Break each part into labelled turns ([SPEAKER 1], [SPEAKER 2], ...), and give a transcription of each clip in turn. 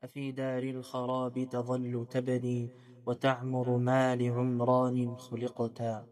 [SPEAKER 1] أفي دار الخراب تظل تبني وتعمر ما لعمران خلقتا.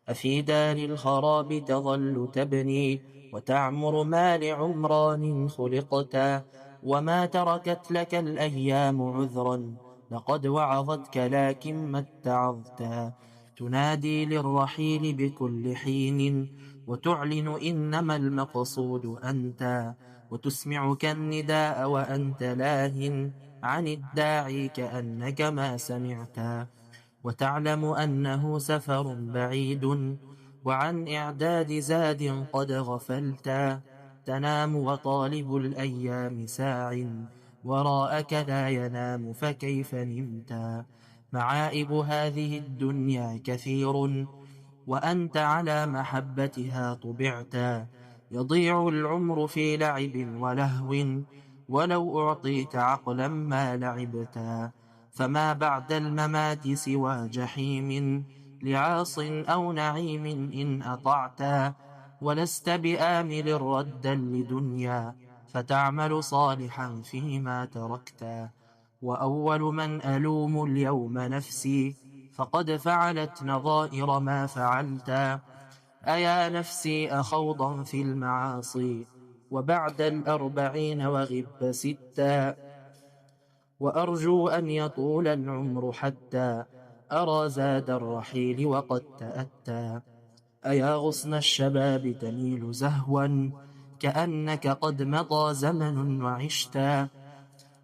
[SPEAKER 1] أفي دار الخراب تظل تبني وتعمر ما لعمران خلقتا. وما تركت لك الأيام عذرا لقد وعظتك لكن ما اتعظتا. تنادي للرحيل بكل حين وتعلن إنما المقصود أنت، وتسمعك النداء وأنت لاه عن الداعي كأنك ما سمعتا. وتعلم أنه سفر بعيد وعن إعداد زاد قد غفلتا. تنام وطالب الأيام ساع وراءك لا ينام فكيف نمتا. معائب هذه الدنيا كثير وأنت على محبتها طبعتا. يضيع العمر في لعب ولهو ولو أعطيت عقلا ما لعبتا. فما بعد الممات سوى جحيم لعاص أو نعيم إن أطعتا. ولست بآمل ردا لدنيا فتعمل صالحا فيما تركتا. وأول من ألوم اليوم نفسي فقد فعلت نظائر ما فعلتا. أيا نفسي أخوضا في المعاصي وبعد 40 وغب 6. وأرجو أن يطول العمر حتى أرى زاد الرحيل وقد تأتى. أيا غصن الشباب تميل زهوا كأنك قد مضى زمن وعشتا.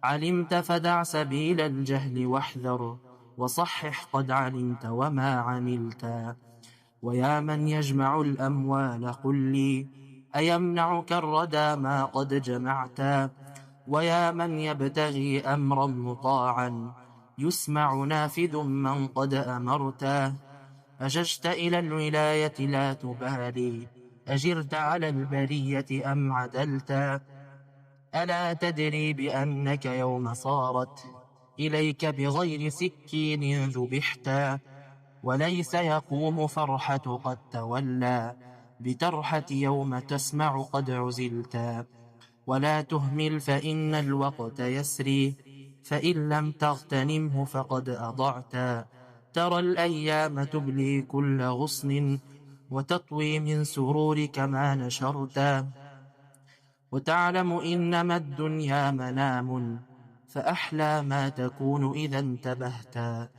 [SPEAKER 1] علمت فدع سبيل الجهل واحذر وصحح قد علمت وما عملتا. ويا من يجمع الأموال قل لي أيمنعك الردى ما قد جمعتا. ويا من يبتغي أمرا مطاعا يسمع نافذ من قد أمرتا. أججت إلى الولاية لا تبالي أجرت على البرية أم عدلتا. ألا تدري بأنك يوم صارت إليك بغير سكين ذبحتا. وليس يقوم فرحة قد تولى بترحة يوم تسمع قد عزلتا. ولا تهمل فإن الوقت يسري فإن لم تغتنمه فقد أضعتا. ترى الأيام تبلي كل غصن وتطوي من سرورك ما نشرتا. وتعلم إنما الدنيا منام فأحلى ما تكون إذا انتبهتا.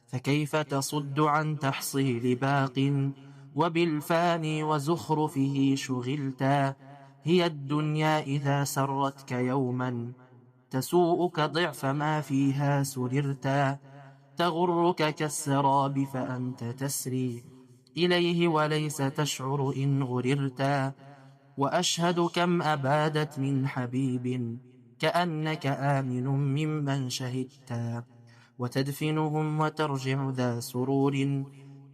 [SPEAKER 1] فكيف تصد عن تحصيل باق وبالفاني وزخرفه شغلتا. هي الدنيا إذا سرتك يوما تسوءك ضعف ما فيها سررتا. تغرك كالسراب فأنت تسري إليه وليس تشعر إن غررتا. وأشهد كم أبادت من حبيب كأنك آمن ممن شهدتا. وتدفنهم وترجع ذا سرور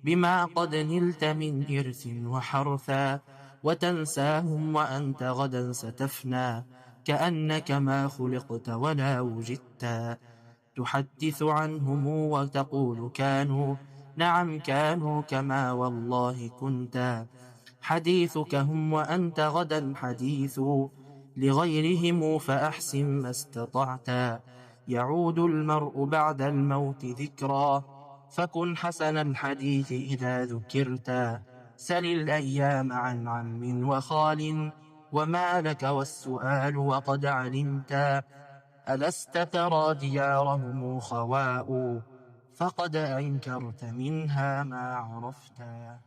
[SPEAKER 1] بما قد نلت من إرث وحرثا. وتنساهم وأنت غدا ستفنى كأنك ما خلقت ولا وجدتا. تحدث عنهم وتقول كانوا نعم كانوا كما والله كنتا. حديثك هم وأنت غدا حديث لغيرهم فأحسن ما استطعتا. يعود المرء بعد الموت ذكرى فكن حسن الحديث إذا ذكرتا. سل الأيام عن عم وخال وما لك والسؤال وقد علمتا. ألست ترى ديارهم خواء فقد أنكرت منها ما عرفتا.